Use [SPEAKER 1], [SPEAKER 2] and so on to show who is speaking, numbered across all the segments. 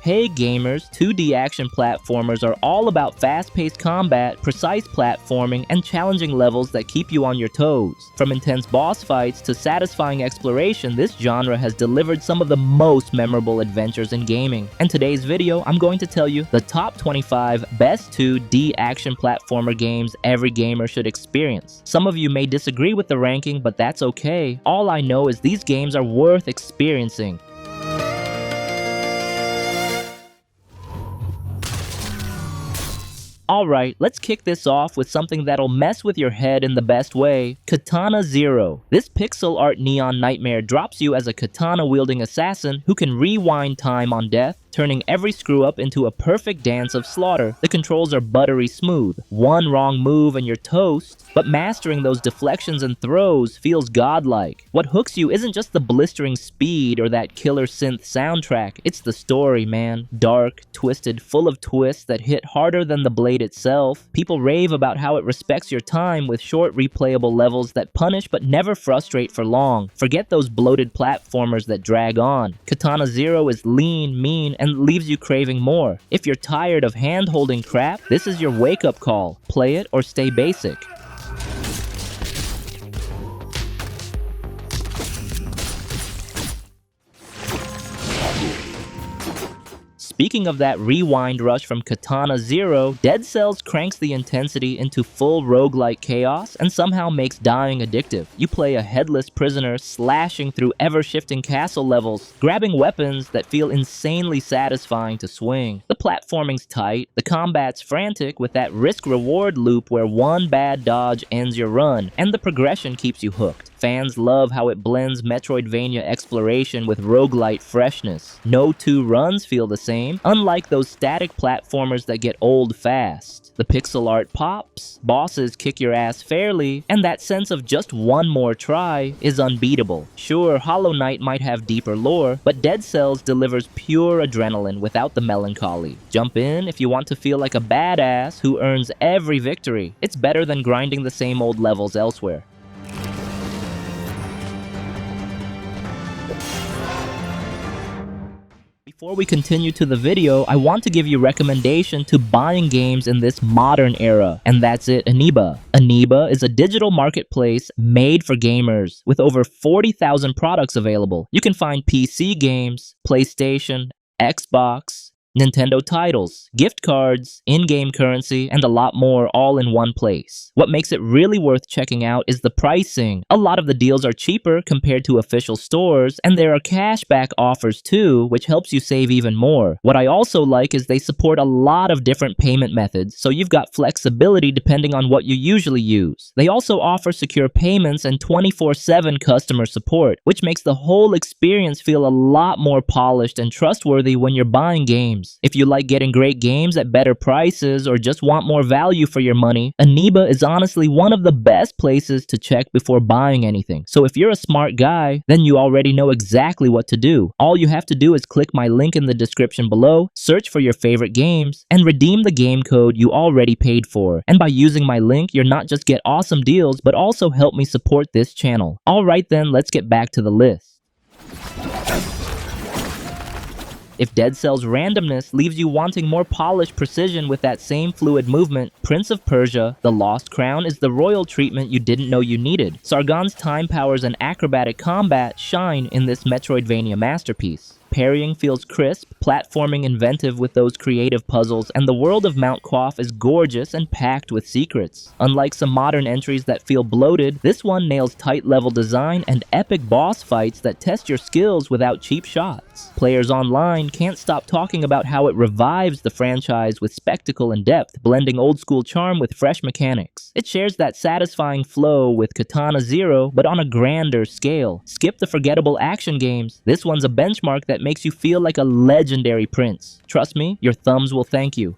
[SPEAKER 1] Hey gamers, 2D action platformers are all about fast-paced combat, precise platforming, and challenging levels that keep you on your toes. From intense boss fights to satisfying exploration, this genre has delivered some of the most memorable adventures in gaming. In today's video, I'm going to tell you the top 25 best 2D action platformer games every gamer should experience. Some of you may disagree with the ranking, but that's okay. All I know is these games are worth experiencing. Alright, let's kick this off with something that'll mess with your head in the best way. Katana Zero. This pixel art neon nightmare drops you as a katana-wielding assassin who can rewind time on death, turning every screw-up into a perfect dance of slaughter. The controls are buttery smooth. One wrong move and you're toast, but mastering those deflections and throws feels godlike. What hooks you isn't just the blistering speed or that killer synth soundtrack, it's the story, man. Dark, twisted, full of twists that hit harder than the blade itself. People rave about how it respects your time with short replayable levels that punish but never frustrate for long. Forget those bloated platformers that drag on. Katana Zero is lean, mean, and leaves you craving more. If you're tired of hand-holding crap, this is your wake-up call. Play it or stay basic. Speaking of that rewind rush from Katana Zero, Dead Cells cranks the intensity into full roguelike chaos and somehow makes dying addictive. You play a headless prisoner slashing through ever-shifting castle levels, grabbing weapons that feel insanely satisfying to swing. The platforming's tight, the combat's frantic with that risk-reward loop where one bad dodge ends your run, and the progression keeps you hooked. Fans love how it blends Metroidvania exploration with roguelite freshness. No two runs feel the same, unlike those static platformers that get old fast. The pixel art pops, bosses kick your ass fairly, and that sense of just one more try is unbeatable. Sure, Hollow Knight might have deeper lore, but Dead Cells delivers pure adrenaline without the melancholy. Jump in if you want to feel like a badass who earns every victory. It's better than grinding the same old levels elsewhere. Before we continue to the video, I want to give you a recommendation to buying games in this modern era, and that's it, ENEBA. ENEBA is a digital marketplace made for gamers with over 40,000 products available. You can find PC games, PlayStation, Xbox, Nintendo titles, gift cards, in-game currency, and a lot more all in one place. What makes it really worth checking out is the pricing. A lot of the deals are cheaper compared to official stores, and there are cashback offers too, which helps you save even more. What I also like is they support a lot of different payment methods, so you've got flexibility depending on what you usually use. They also offer secure payments and 24/7 customer support, which makes the whole experience feel a lot more polished and trustworthy when you're buying games. If you like getting great games at better prices or just want more value for your money, ENEBA is honestly one of the best places to check before buying anything. So if you're a smart guy, then you already know exactly what to do. All you have to do is click my link in the description below, search for your favorite games, and redeem the game code you already paid for. And by using my link, you're not just get awesome deals, but also help me support this channel. Alright then, let's get back to the list. If Dead Cells randomness leaves you wanting more polished precision with that same fluid movement, Prince of Persia: The Lost Crown is the royal treatment you didn't know you needed. Sargon's time powers and acrobatic combat shine in this Metroidvania masterpiece. Parrying feels crisp, platforming inventive with those creative puzzles, and the world of Mount Quaff is gorgeous and packed with secrets. Unlike some modern entries that feel bloated, this one nails tight level design and epic boss fights that test your skills without cheap shots. Players online can't stop talking about how it revives the franchise with spectacle and depth, blending old school charm with fresh mechanics. It shares that satisfying flow with Katana Zero, but on a grander scale. Skip the forgettable action games. This one's a benchmark that makes you feel like a legendary prince. Trust me, your thumbs will thank you.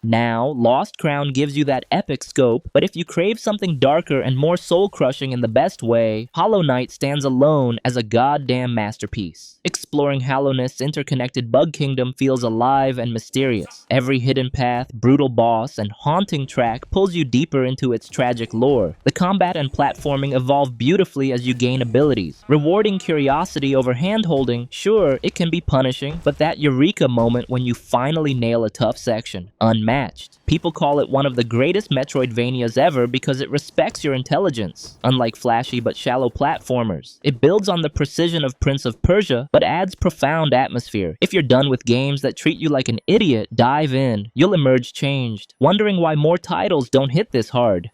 [SPEAKER 1] Now, Lost Crown gives you that epic scope, but if you crave something darker and more soul-crushing in the best way, Hollow Knight stands alone as a goddamn masterpiece. Exploring Hallownest's interconnected bug kingdom feels alive and mysterious. Every hidden path, brutal boss, and haunting track pulls you deeper into its tragic lore. The combat and platforming evolve beautifully as you gain abilities. Rewarding curiosity over hand-holding, sure, it can be punishing, but that eureka moment when you finally nail a tough section, unmatched. People call it one of the greatest Metroidvanias ever because it respects your intelligence. Unlike flashy but shallow platformers, it builds on the precision of Prince of Persia, but adds profound atmosphere. If you're done with games that treat you like an idiot, dive in. You'll emerge changed, wondering why more titles don't hit this hard.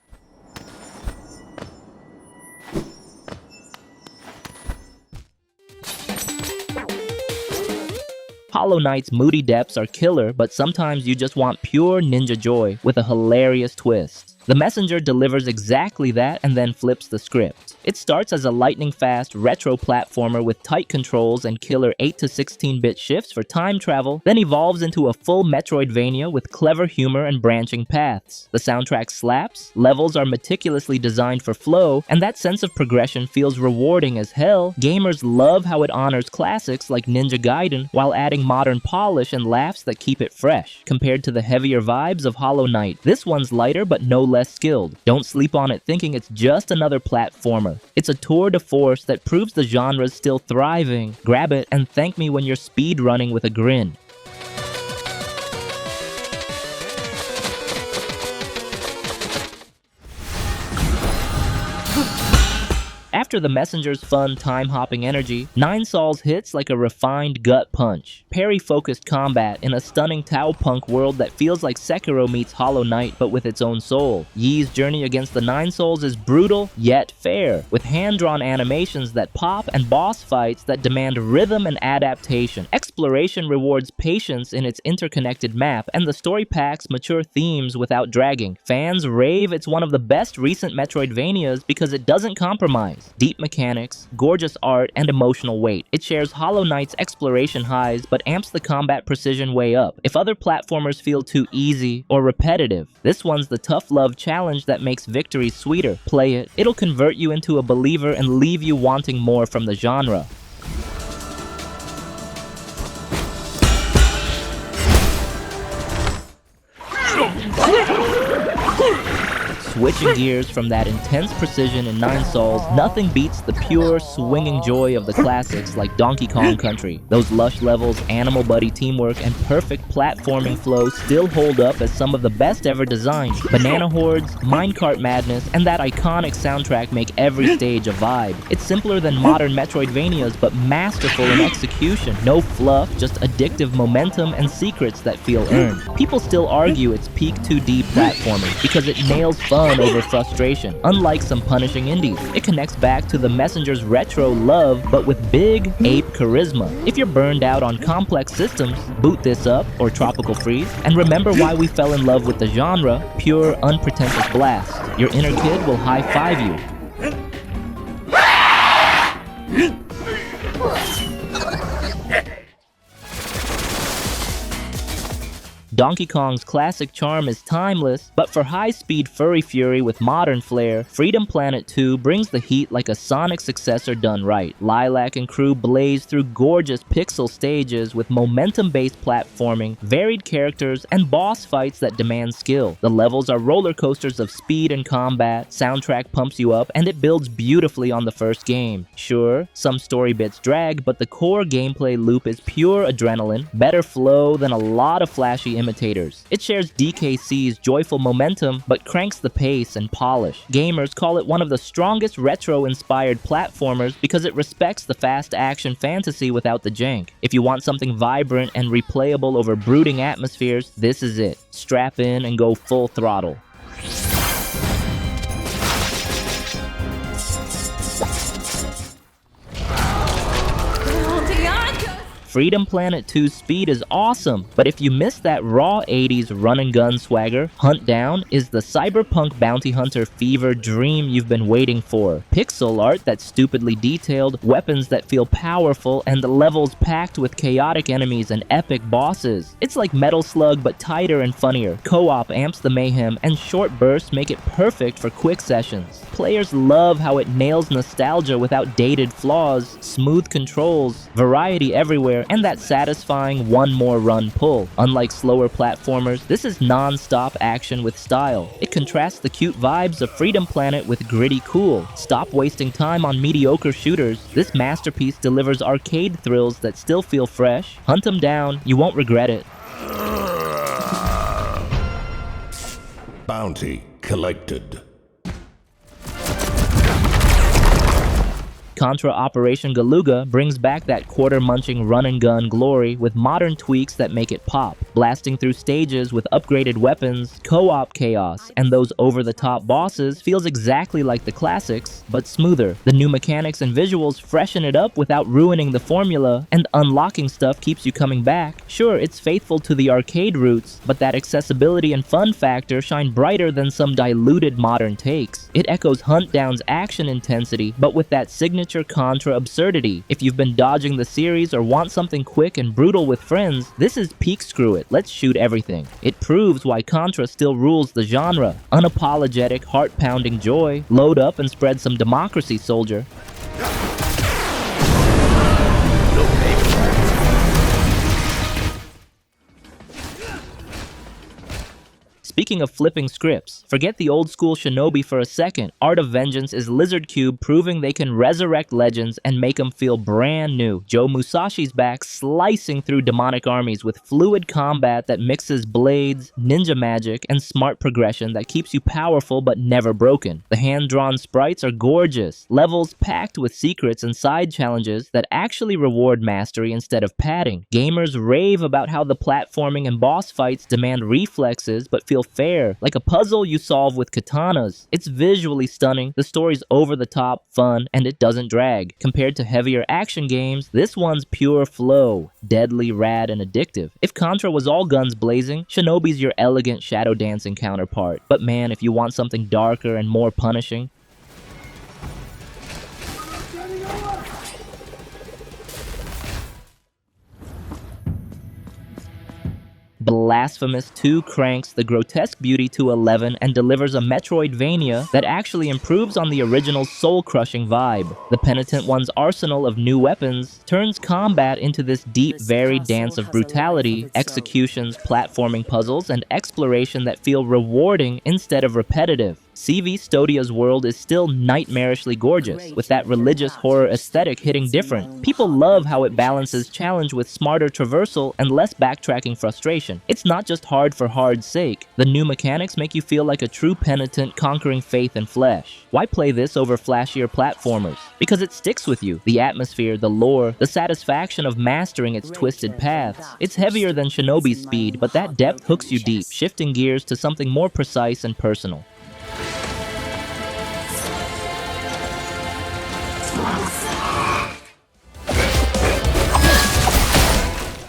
[SPEAKER 1] Hollow Knight's moody depths are killer, but sometimes you just want pure ninja joy with a hilarious twist. The Messenger delivers exactly that and then flips the script. It starts as a lightning-fast retro platformer with tight controls and killer 8 to 16-bit shifts for time travel, then evolves into a full Metroidvania with clever humor and branching paths. The soundtrack slaps, levels are meticulously designed for flow, and that sense of progression feels rewarding as hell. Gamers love how it honors classics like Ninja Gaiden while adding modern polish and laughs that keep it fresh. Compared to the heavier vibes of Hollow Knight, this one's lighter but no less skilled. Don't sleep on it thinking it's just another platformer. It's a tour de force that proves the genre's still thriving. Grab it and thank me when you're speed running with a grin. After the Messenger's fun, time-hopping energy, Nine Sols hits like a refined gut punch. Parry-focused combat in a stunning Tau-punk world that feels like Sekiro meets Hollow Knight but with its own soul. Yi's journey against the Nine Sols is brutal, yet fair, with hand-drawn animations that pop and boss fights that demand rhythm and adaptation. Exploration rewards patience in its interconnected map, and the story packs mature themes without dragging. Fans rave it's one of the best recent Metroidvanias because it doesn't compromise. Deep mechanics, gorgeous art, and emotional weight. It shares Hollow Knight's exploration highs, but amps the combat precision way up. If other platformers feel too easy or repetitive, this one's the tough love challenge that makes victory sweeter. Play it. It'll convert you into a believer and leave you wanting more from the genre. Switching gears from that intense precision in Nine Sols, nothing beats the pure, swinging joy of the classics like Donkey Kong Country. Those lush levels, animal buddy teamwork, and perfect platforming flow still hold up as some of the best ever designed. Banana hordes, minecart madness, and that iconic soundtrack make every stage a vibe. It's simpler than modern Metroidvanias, but masterful in execution. No fluff, just addictive momentum and secrets that feel earned. People still argue it's peak 2D platforming because it nails fun over frustration. Unlike some punishing indies, it connects back to the Messenger's retro love, but with big ape charisma. If you're burned out on complex systems, boot this up, or Tropical Freeze, and remember why we fell in love with the genre: pure, unpretentious blast. Your inner kid will high-five you. Donkey Kong's classic charm is timeless, but for high-speed furry fury with modern flair, Freedom Planet 2 brings the heat like a Sonic successor done right. Lilac and crew blaze through gorgeous pixel stages with momentum-based platforming, varied characters, and boss fights that demand skill. The levels are roller coasters of speed and combat, soundtrack pumps you up, and it builds beautifully on the first game. Sure, some story bits drag, but the core gameplay loop is pure adrenaline, better flow than a lot of flashy imitators. It shares DKC's joyful momentum, but cranks the pace and polish. Gamers call it one of the strongest retro-inspired platformers because it respects the fast action fantasy without the jank. If you want something vibrant and replayable over brooding atmospheres, this is it. Strap in and go full throttle. Freedom Planet 2's speed is awesome, but if you miss that raw 80s run-and-gun swagger, HUNTDOWN is the cyberpunk bounty hunter fever dream you've been waiting for. Pixel art that's stupidly detailed, weapons that feel powerful, and the levels packed with chaotic enemies and epic bosses. It's like Metal Slug but tighter and funnier. Co-op amps the mayhem, and short bursts make it perfect for quick sessions. Players love how it nails nostalgia without dated flaws, smooth controls, variety everywhere, and that satisfying one more run pull. Unlike slower platformers, this is non-stop action with style. It contrasts the cute vibes of Freedom Planet with gritty cool. Stop wasting time on mediocre shooters. This masterpiece delivers arcade thrills that still feel fresh. Hunt 'em down, you won't regret it.
[SPEAKER 2] Bounty collected.
[SPEAKER 1] Contra Operation Galuga brings back that quarter-munching run-and-gun glory with modern tweaks that make it pop. Blasting through stages with upgraded weapons, co-op chaos, and those over-the-top bosses feels exactly like the classics, but smoother. The new mechanics and visuals freshen it up without ruining the formula, and unlocking stuff keeps you coming back. Sure, it's faithful to the arcade roots, but that accessibility and fun factor shine brighter than some diluted modern takes. It echoes HUNTDOWN's action intensity, but with that signature Contra absurdity. If you've been dodging the series or want something quick and brutal with friends, this is peak screw it, let's shoot everything. It proves why Contra still rules the genre. Unapologetic, heart-pounding joy. Load up and spread some democracy, soldier. Speaking of flipping scripts, forget the old school Shinobi for a second. Art of Vengeance is Lizard Cube proving they can resurrect legends and make them feel brand new. Joe Musashi's back, slicing through demonic armies with fluid combat that mixes blades, ninja magic, and smart progression that keeps you powerful but never broken. The hand-drawn sprites are gorgeous, levels packed with secrets and side challenges that actually reward mastery instead of padding. Gamers rave about how the platforming and boss fights demand reflexes but feel fair, like a puzzle you solve with katanas. It's visually stunning, the story's over the top, fun, and it doesn't drag. Compared to heavier action games, this one's pure flow, deadly, rad, and addictive. If Contra was all guns blazing, Shinobi's your elegant shadow dancing counterpart. But man, if you want something darker and more punishing, Blasphemous 2 cranks the grotesque beauty to 11 and delivers a Metroidvania that actually improves on the original's soul-crushing vibe. The Penitent One's arsenal of new weapons turns combat into this deep, varied dance of brutality, executions, platforming puzzles, and exploration that feel rewarding instead of repetitive. CV Stodia's world is still nightmarishly gorgeous, with that religious horror aesthetic hitting different. People love how it balances challenge with smarter traversal and less backtracking frustration. It's not just hard for hard's sake. The new mechanics make you feel like a true penitent conquering faith and flesh. Why play this over flashier platformers? Because it sticks with you. The atmosphere, the lore, the satisfaction of mastering its twisted paths. It's heavier than Shinobi's speed, but that depth hooks you deep, shifting gears to something more precise and personal.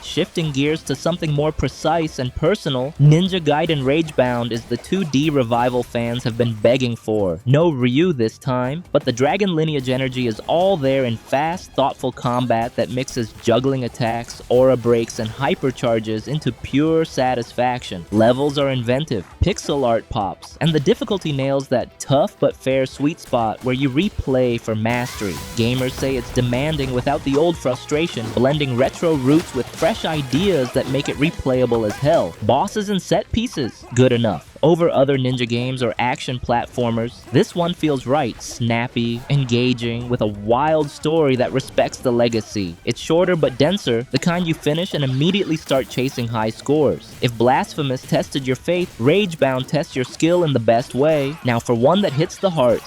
[SPEAKER 1] Shifting gears to something more precise and personal, Ninja Gaiden Ragebound is the 2D revival fans have been begging for. No Ryu this time, but the Dragon Lineage energy is all there in fast, thoughtful combat that mixes juggling attacks, aura breaks, and hypercharges into pure satisfaction. Levels are inventive, pixel art pops, and the difficulty nails that tough but fair sweet spot where you replay for mastery. Gamers say it's demanding without the old frustration, blending retro roots with fresh ideas that make it replayable as hell. Bosses and set pieces, good enough. Over other ninja games or action platformers, this one feels right, snappy, engaging, with a wild story that respects the legacy. It's shorter but denser, the kind you finish and immediately start chasing high scores. If Blasphemous tested your faith, Ragebound tests your skill in the best way. Now for one that hits the heart.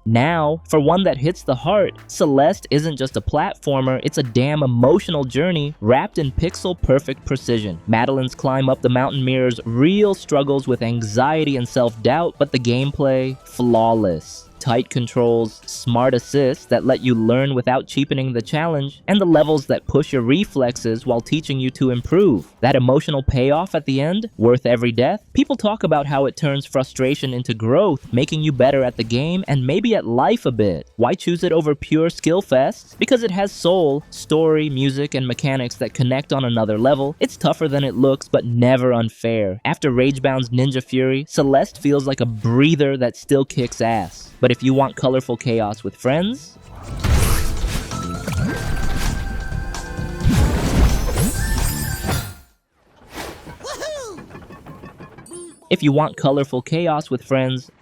[SPEAKER 1] Now, for one that hits the heart, Celeste isn't just a platformer, it's a damn emotional journey wrapped in pixel-perfect precision. Madeline's climb up the mountain mirrors real struggles with anxiety and self-doubt, but the gameplay, flawless. Tight controls, smart assists that let you learn without cheapening the challenge, and the levels that push your reflexes while teaching you to improve. That emotional payoff at the end, worth every death? People talk about how it turns frustration into growth, making you better at the game and maybe at life a bit. Why choose it over pure skill fests? Because it has soul, story, music, and mechanics that connect on another level. It's tougher than it looks, but never unfair. After Ragebound's Ninja Fury, Celeste feels like a breather that still kicks ass. But if you want colorful chaos with friends,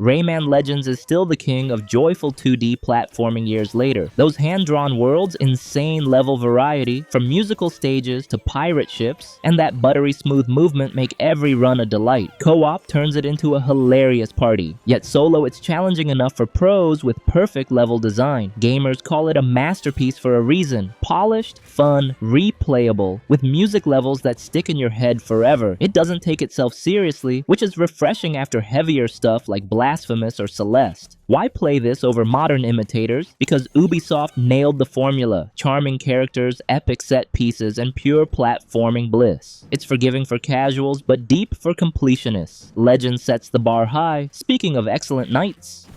[SPEAKER 1] Rayman Legends is still the king of joyful 2D platforming years later. Those hand-drawn worlds, insane level variety, from musical stages to pirate ships, and that buttery smooth movement make every run a delight. Co-op turns it into a hilarious party. Yet solo it's challenging enough for pros with perfect level design. Gamers call it a masterpiece for a reason. Polished, fun, replayable, with music levels that stick in your head forever. It doesn't take itself seriously, which is refreshing after heavier stuff like Blasphemous or Celeste. Why play this over modern imitators? Because Ubisoft nailed the formula. Charming characters, epic set pieces, and pure platforming bliss. It's forgiving for casuals, but deep for completionists. Legend sets the bar high. Speaking of excellent nights,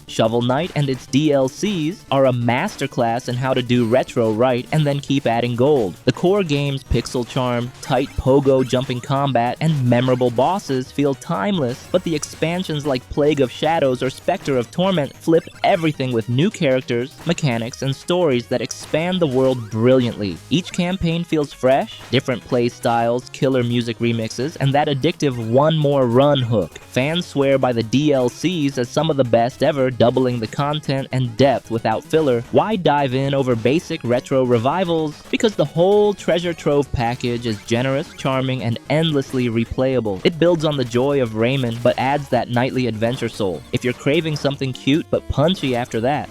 [SPEAKER 1] Shovel Knight and its DLCs are a masterclass in how to do retro right and then keep adding gold. The core game's pixel charm, tight pogo jumping combat, and memorable bosses feel timeless, but the expansions like Plague of Shadows or Spectre of Torment flip everything with new characters, mechanics, and stories that expand the world brilliantly. Each campaign feels fresh, different play styles, killer music remixes, and that addictive one more run hook. Fans swear by the DLCs as some of the best ever, doubling the content and depth without filler. Why dive in over basic retro revivals? Because the whole treasure trove package is generous, charming, and endlessly replayable. It builds on the joy of Rayman, but adds that nightly adventure soul. If you're craving something cute but punchy after that,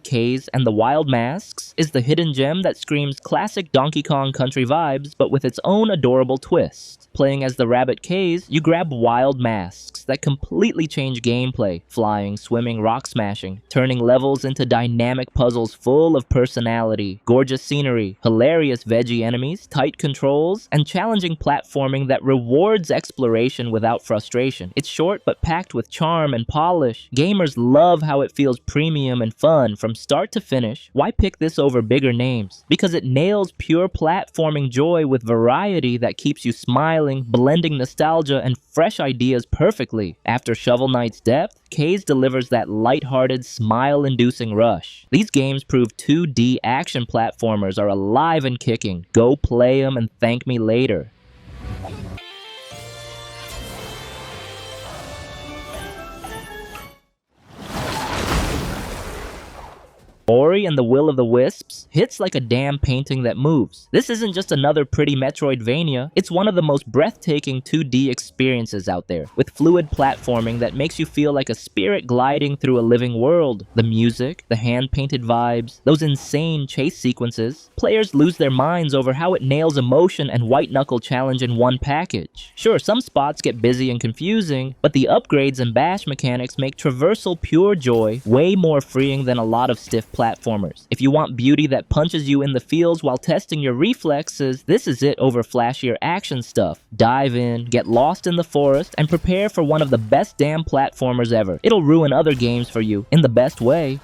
[SPEAKER 1] Kaze and the Wild Masks is the hidden gem that screams classic Donkey Kong Country vibes, but with its own adorable twist. Playing as the rabbit Kaze, you grab wild masks that completely change gameplay, flying, swimming, rock smashing, turning levels into dynamic puzzles full of personality, gorgeous scenery, hilarious veggie enemies, tight controls, and challenging platforming that rewards exploration without frustration. It's short but packed with charm and polish. Gamers love how it feels premium and fun from start to finish. Why pick this over bigger names? Because it nails pure platforming joy with variety that keeps you smiling, blending nostalgia and fresh ideas perfectly. After Shovel Knight's depth, Kaze delivers that lighthearted, smile-inducing rush. These games prove 2D action platformers are alive and kicking. Go play them and thank me later. Ori and the Will of the Wisps hits like a damn painting that moves. This isn't just another pretty Metroidvania, it's one of the most breathtaking 2D experiences out there, with fluid platforming that makes you feel like a spirit gliding through a living world. The music, the hand-painted vibes, those insane chase sequences, players lose their minds over how it nails emotion and white-knuckle challenge in one package. Sure, some spots get busy and confusing, but the upgrades and bash mechanics make traversal pure joy, way more freeing than a lot of stiff platformers. If you want beauty that punches you in the feels while testing your reflexes, this is it over flashier action stuff. Dive in, get lost in the forest, and prepare for one of the best damn platformers ever. It'll ruin other games for you, in the best way.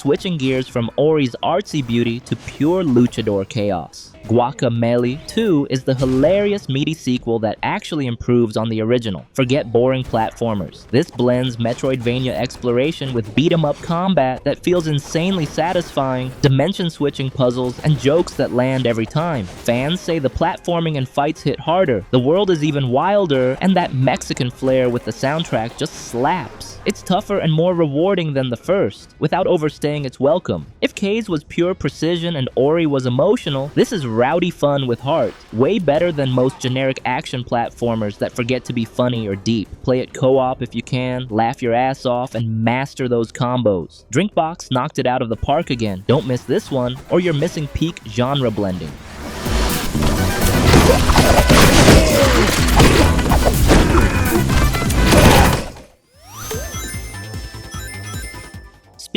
[SPEAKER 1] switching gears from Ori's artsy beauty to pure luchador chaos. Guacamelee 2 is the hilarious meaty sequel that actually improves on the original. Forget boring platformers. This blends Metroidvania exploration with beat-em-up combat that feels insanely satisfying, dimension-switching puzzles, and jokes that land every time. Fans say the platforming and fights hit harder, the world is even wilder, and that Mexican flair with the soundtrack just slaps. It's tougher and more rewarding than the first, without overstaying its welcome. If Kaze was pure precision and Ori was emotional, this is rowdy fun with heart. Way better than most generic action platformers that forget to be funny or deep. Play it co-op if you can, laugh your ass off, and master those combos. Drinkbox knocked it out of the park again. Don't miss this one, or you're missing peak genre blending.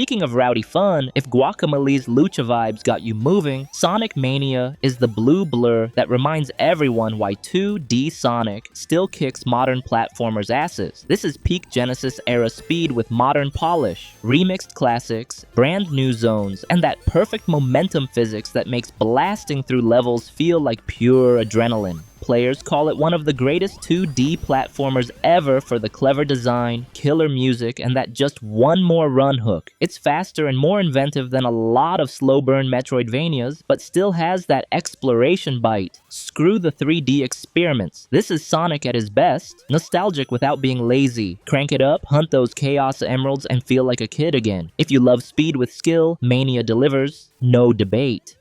[SPEAKER 1] Speaking of rowdy fun, if Guacamelee's lucha vibes got you moving, Sonic Mania is the blue blur that reminds everyone why 2D Sonic still kicks modern platformers' asses. This is peak Genesis era speed with modern polish, remixed classics, brand new zones, and that perfect momentum physics that makes blasting through levels feel like pure adrenaline. Players call it one of the greatest 2D platformers ever for the clever design, killer music, and that just one more run hook. It's faster and more inventive than a lot of slow-burn Metroidvanias, but still has that exploration bite. Screw the 3D experiments. This is Sonic at his best, nostalgic without being lazy. Crank it up, hunt those Chaos Emeralds, and feel like a kid again. If you love speed with skill, Mania delivers. No debate.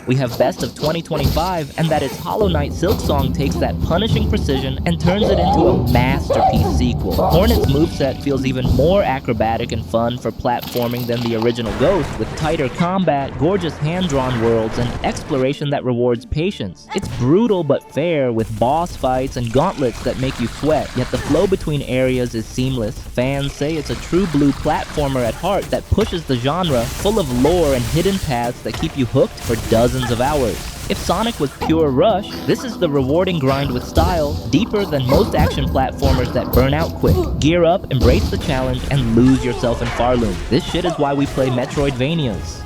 [SPEAKER 1] We have Best of 2025, and that is Hollow Knight Silksong takes that punishing precision and turns it into a masterpiece sequel. Hornet's moveset feels even more acrobatic and fun for platforming than the original Ghost, with tighter combat, gorgeous hand-drawn worlds, and exploration that rewards patience. It's brutal but fair, with boss fights and gauntlets that make you sweat, yet the flow between areas is seamless. Fans say it's a true blue platformer at heart that pushes the genre, full of lore and hidden paths that keep you hooked for dozens of hours. If Sonic was pure rush, this is the rewarding grind with style, deeper than most action platformers that burn out quick. Gear up, embrace the challenge, and lose yourself in Farloom. This shit is why we play Metroidvanias.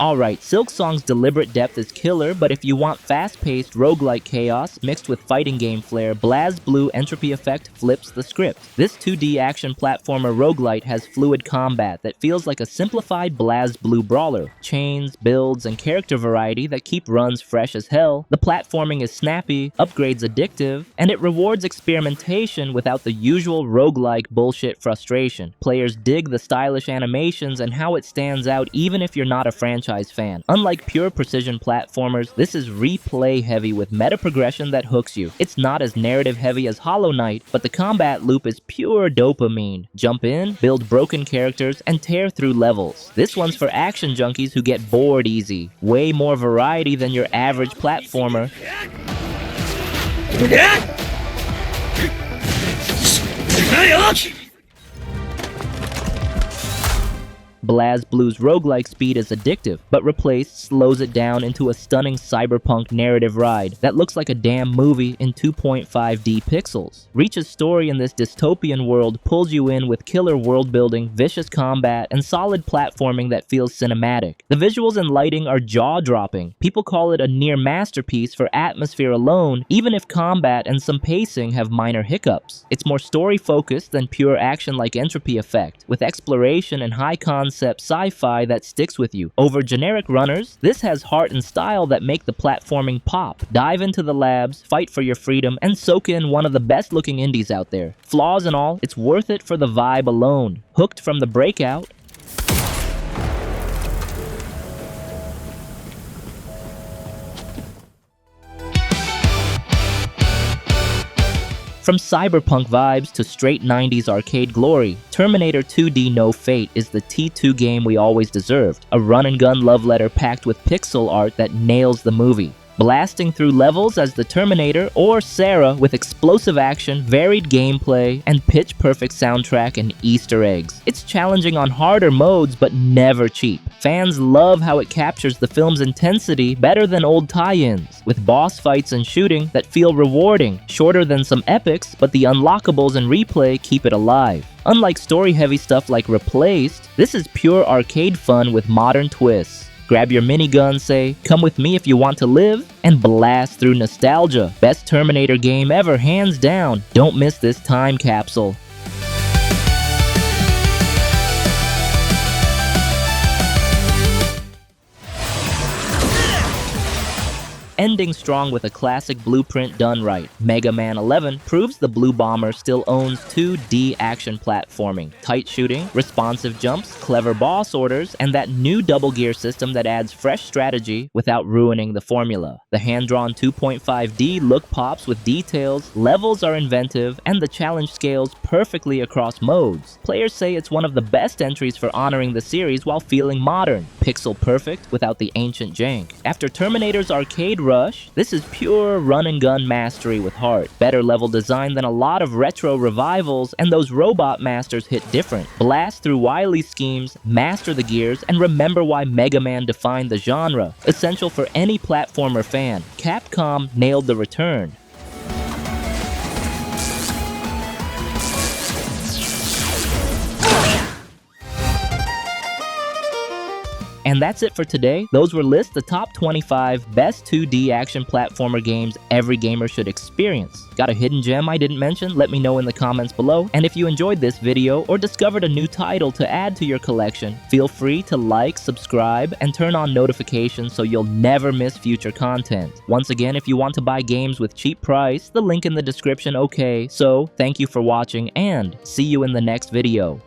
[SPEAKER 1] Alright, Silksong's deliberate depth is killer, but if you want fast-paced, roguelike chaos mixed with fighting game flair, BlazBlue Entropy Effect flips the script. This 2D action platformer roguelite has fluid combat that feels like a simplified BlazBlue brawler. Chains, builds, and character variety that keep runs fresh as hell. The platforming is snappy, upgrades addictive, and it rewards experimentation without the usual roguelike bullshit frustration. Players dig the stylish animations and how it stands out even if you're not a franchise fan. Unlike pure precision platformers, this is replay heavy with meta progression that hooks you. It's not as narrative heavy as Hollow Knight, but the combat loop is pure dopamine. Jump in, build broken characters, and tear through levels. This one's for action junkies who get bored easy. Way more variety than your average platformer. BlazBlue's roguelike speed is addictive, but Replaced slows it down into a stunning cyberpunk narrative ride that looks like a damn movie in 2.5D pixels. Reach's story in this dystopian world pulls you in with killer world building, vicious combat, and solid platforming that feels cinematic. The visuals and lighting are jaw-dropping. People call it a near masterpiece for atmosphere alone, even if combat and some pacing have minor hiccups. It's more story-focused than pure action like Entropy Effect, with exploration and high-concept sci-fi that sticks with you. Over generic runners, this has heart and style that make the platforming pop. Dive into the labs, fight for your freedom, and soak in one of the best looking indies out there. Flaws and all, it's worth it for the vibe alone. Hooked from the breakout, from cyberpunk vibes to straight 90s arcade glory, Terminator 2D No Fate is the T2 game we always deserved, a run-and-gun love letter packed with pixel art that nails the movie. blasting through levels as the Terminator or Sarah with explosive action, varied gameplay, and pitch-perfect soundtrack and Easter eggs. It's challenging on harder modes, but never cheap. Fans love how it captures the film's intensity better than old tie-ins, with boss fights and shooting that feel rewarding, shorter than some epics, but the unlockables and replay keep it alive. Unlike story-heavy stuff like Replaced, this is pure arcade fun with modern twists. Grab your minigun, say, "Come with me if you want to live," and blast through nostalgia. Best Terminator game ever, hands down. Don't miss this time capsule. Ending strong with a classic blueprint done right, MegaMan 11 proves the Blue Bomber still owns 2D action platforming, tight shooting, responsive jumps, clever boss orders, and that new double gear system that adds fresh strategy without ruining the formula. The hand-drawn 2.5D look pops with details, levels are inventive, and the challenge scales perfectly across modes. Players say it's one of the best entries for honoring the series while feeling modern, pixel perfect without the ancient jank. After Terminator's arcade rush, this is pure run-and-gun mastery with heart. Better level design than a lot of retro revivals, and those robot masters hit different. Blast through wily schemes, master the gears, and remember why Mega Man defined the genre. Essential for any platformer fan. Capcom nailed the return. And that's it for today. Those were lists the top 25 best 2D action platformer games every gamer should experience. Got a hidden gem I didn't mention? Let me know in the comments below. And if you enjoyed this video or discovered a new title to add to your collection, feel free to like, subscribe, and turn on notifications so you'll never miss future content. Once again, if you want to buy games with cheap price, the link in the description, okay. So, thank you for watching and see you in the next video.